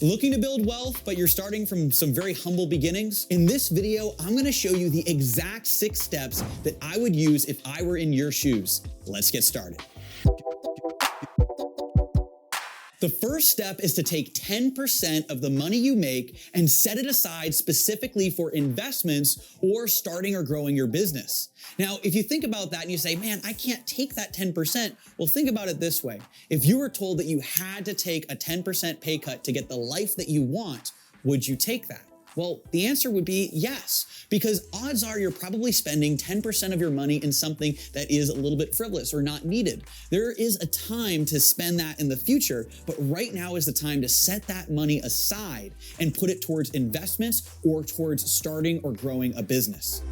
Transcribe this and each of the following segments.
Looking to build wealth, but you're starting from some very humble beginnings? In this video, I'm gonna show you the exact 6 steps that I would use if I were in your shoes. Let's get started. The first step is to take 10% of the money you make and set it aside specifically for investments or starting or growing your business. Now, if you think about that and you say, man, I can't take that 10%, well, think about it this way. If you were told that you had to take a 10% pay cut to get the life that you want, would you take that? Well, the answer would be yes, because odds are you're probably spending 10% of your money in something that is a little bit frivolous or not needed. There is a time to spend that in the future, but right now is the time to set that money aside and put it towards investments or towards starting or growing a business.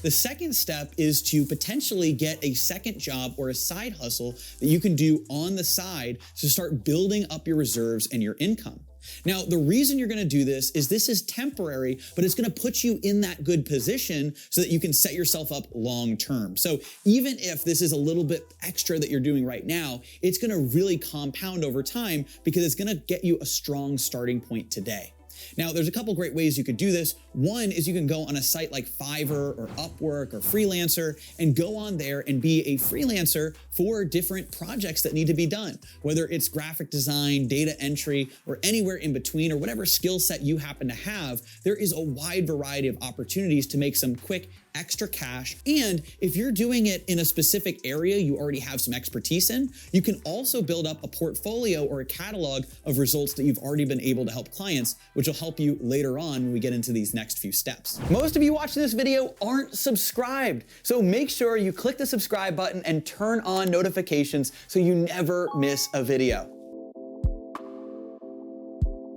The second step is to potentially get a second job or a side hustle that you can do on the side to start building up your reserves and your income. Now, the reason you're gonna do this is temporary, but it's gonna put you in that good position so that you can set yourself up long term. So even if this is a little bit extra that you're doing right now, it's gonna really compound over time because it's gonna get you a strong starting point today. Now, there's a couple great ways you could do this. One is you can go on a site like Fiverr or Upwork or Freelancer and go on there and be a freelancer for different projects that need to be done, whether it's graphic design, data entry, or anywhere in between, or whatever skill set you happen to have. There is a wide variety of opportunities to make some quick extra cash. And if you're doing it in a specific area you already have some expertise in, you can also build up a portfolio or a catalog of results that you've already been able to help clients, which will help you later on when we get into these next few steps. Most of you watching this video aren't subscribed, so make sure you click the subscribe button and turn on notifications so you never miss a video.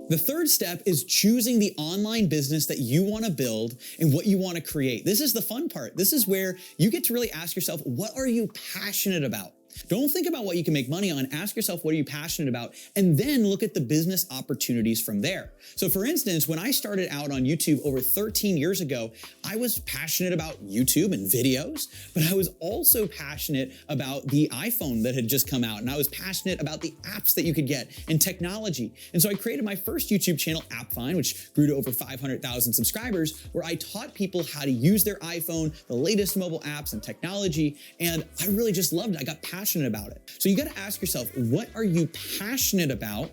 The third step is choosing the online business that you want to build and what you want to create. This is the fun part. This is where you get to really ask yourself, what are you passionate about? Don't think about what you can make money on. Ask yourself, what are you passionate about? And then look at the business opportunities from there. So for instance, when I started out on YouTube over 13 years ago, I was passionate about YouTube and videos, but I was also passionate about the iPhone that had just come out. And I was passionate about the apps that you could get and technology. And so I created my first YouTube channel, AppFine, which grew to over 500,000 subscribers, where I taught people how to use their iPhone, the latest mobile apps and technology. And I really just loved it. I got passionate about it. So you got to ask yourself, what are you passionate about?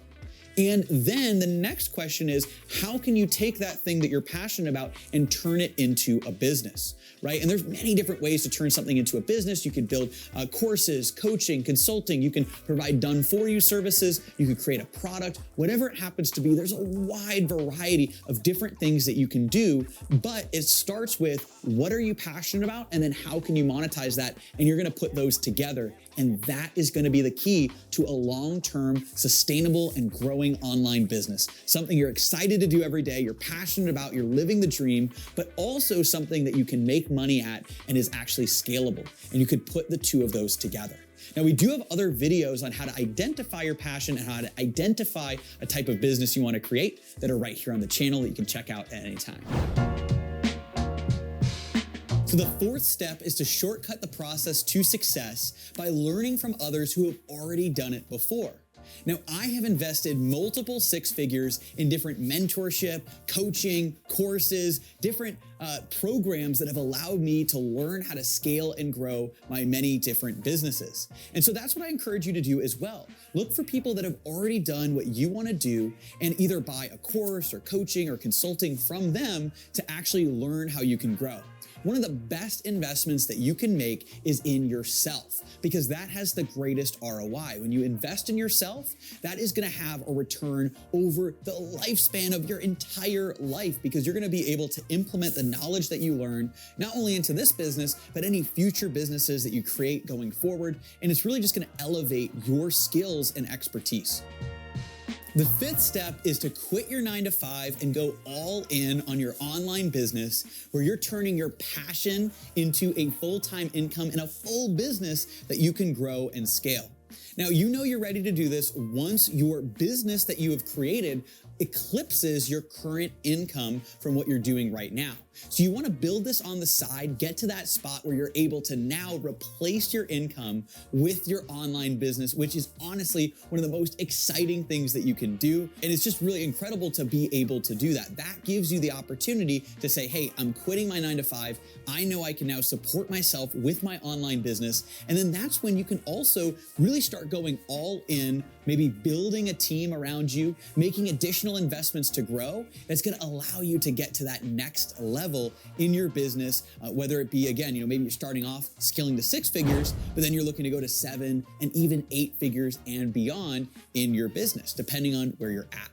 And then the next question is, how can you take that thing that you're passionate about and turn it into a business, right? And there's many different ways to turn something into a business. You could build courses, coaching, consulting. You can provide done-for-you services. You could create a product, whatever it happens to be. There's a wide variety of different things that you can do, but it starts with what are you passionate about? And then how can you monetize that? And you're going to put those together. And that is going to be the key to a long-term, sustainable, and growing online business. Something you're excited to do every day, you're passionate about, you're living the dream, but also something that you can make money at and is actually scalable. And you could put the two of those together. Now, we do have other videos on how to identify your passion and how to identify a type of business you want to create that are right here on the channel that you can check out at any time. So the fourth step is to shortcut the process to success by learning from others who have already done it before. Now, I have invested multiple 6 figures in different mentorship, coaching, courses, different programs that have allowed me to learn how to scale and grow my many different businesses. And so that's what I encourage you to do as well. Look for people that have already done what you want to do and either buy a course or coaching or consulting from them to actually learn how you can grow. One of the best investments that you can make is in yourself, because that has the greatest ROI. When you invest in yourself, that is going to have a return over the lifespan of your entire life, because you're going to be able to implement the knowledge that you learn, not only into this business, but any future businesses that you create going forward. And it's really just going to elevate your skills and expertise. The fifth step is to quit your 9-to-5 and go all in on your online business, where you're turning your passion into a full-time income and a full business that you can grow and scale. Now, you know you're ready to do this once your business that you have created eclipses your current income from what you're doing right now. So you want to build this on the side, get to that spot where you're able to now replace your income with your online business, which is honestly one of the most exciting things that you can do. And it's just really incredible to be able to do that. That gives you the opportunity to say, hey, I'm quitting my 9-to-5. I know I can now support myself with my online business. And then that's when you can also really start going all in, maybe building a team around you, making additional investments to grow. That's going to allow you to get to that next level in your business, whether it be, again, maybe you're starting off scaling to 6 figures, but then you're looking to go to 7 and even 8 figures and beyond in your business, depending on where you're at.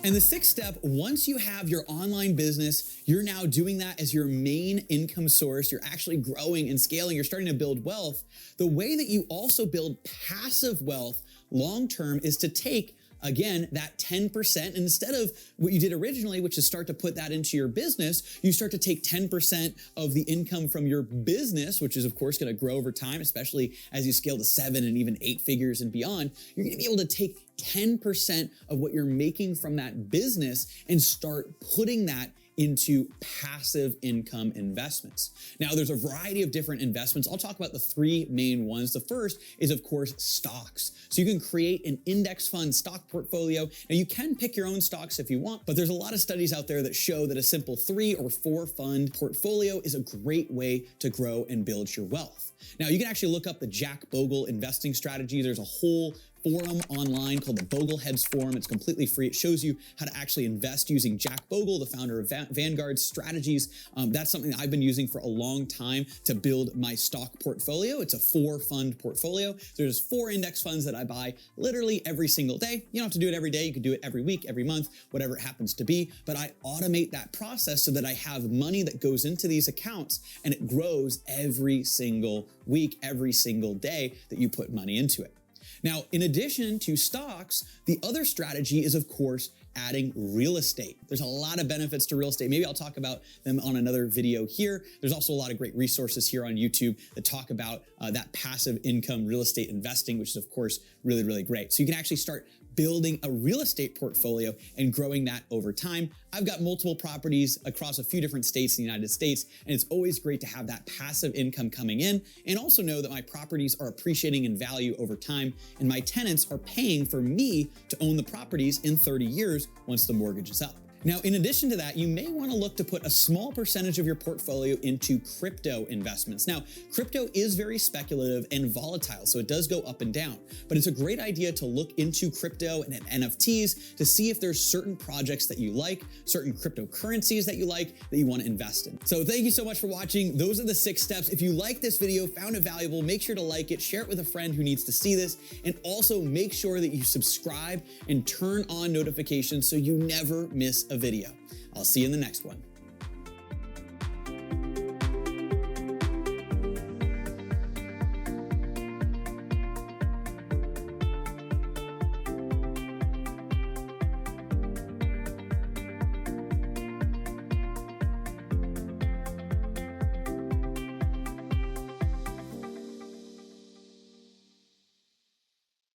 And the 6th step, once you have your online business, you're now doing that as your main income source. You're actually growing and scaling. You're starting to build wealth. The way that you also build passive wealth long-term is to take, again, that 10%. And instead of what you did originally, which is start to put that into your business, you start to take 10% of the income from your business, which is of course going to grow over time, especially as you scale to 7 and even 8 figures and beyond. You're going to be able to take 10% of what you're making from that business and start putting that into passive income investments. Now, there's a variety of different investments. I'll talk about the 3 main ones. The first is, of course, stocks. So you can create an index fund stock portfolio. Now, you can pick your own stocks if you want, but there's a lot of studies out there that show that a simple 3 or 4 fund portfolio is a great way to grow and build your wealth. Now, you can actually look up the Jack Bogle investing strategy. There's a whole forum online called the Bogleheads Forum. It's completely free. It shows you how to actually invest using Jack Bogle, the founder of Vanguard strategies. That's something that I've been using for a long time to build my stock portfolio. It's a 4-fund portfolio. There's 4 index funds that I buy literally every single day. You don't have to do it every day. You can do it every week, every month, whatever it happens to be. But I automate that process so that I have money that goes into these accounts and it grows every single week, every single day that you put money into it. Now, in addition to stocks, the other strategy is, of course, adding real estate. There's a lot of benefits to real estate. Maybe I'll talk about them on another video here. There's also a lot of great resources here on YouTube that talk about that passive income real estate investing, which is, of course, really, really great. So you can actually start building a real estate portfolio and growing that over time. I've got multiple properties across a few different states in the United States, and it's always great to have that passive income coming in and also know that my properties are appreciating in value over time, and my tenants are paying for me to own the properties in 30 years once the mortgage is up. Now, in addition to that, you may want to look to put a small percentage of your portfolio into crypto investments. Now, crypto is very speculative and volatile, so it does go up and down, but it's a great idea to look into crypto and NFTs to see if there's certain projects that you like, certain cryptocurrencies that you like, that you want to invest in. So thank you so much for watching. Those are the 6 steps. If you like this video, found it valuable, make sure to like it, share it with a friend who needs to see this, and also make sure that you subscribe and turn on notifications so you never miss a video. I'll see you in the next one.